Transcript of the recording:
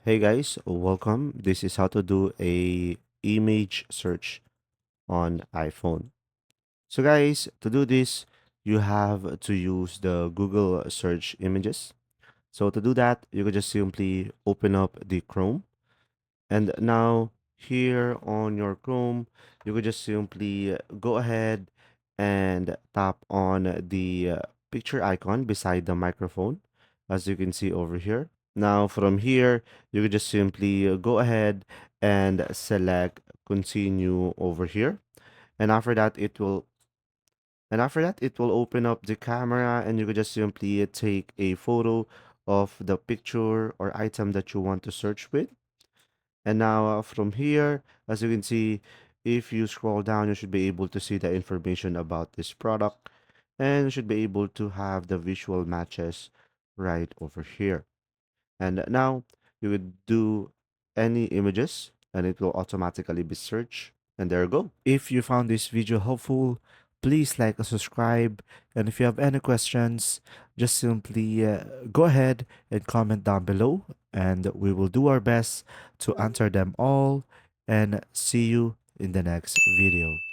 Hey guys, welcome. This is how to do a image search on iPhone. So guys, to do this, you have to use the Google search images. So to do that, you can just simply open up the Chrome. And now here on your Chrome, you could just simply go ahead and tap on the picture icon beside the microphone, as you can see over here. Now from here, you could just simply go ahead and select continue over here. And after that, it will open up the camera and you could just simply take a photo of the picture or item that you want to search with. And now from here, as you can see, if you scroll down, you should be able to see the information about this product and you should be able to have the visual matches right over here. And now you would do any images and it will automatically be searched. And there you go. If you found this video helpful, please like and subscribe. And if you have any questions, just simply go ahead and comment down below. And we will do our best to answer them all. And see you in the next video.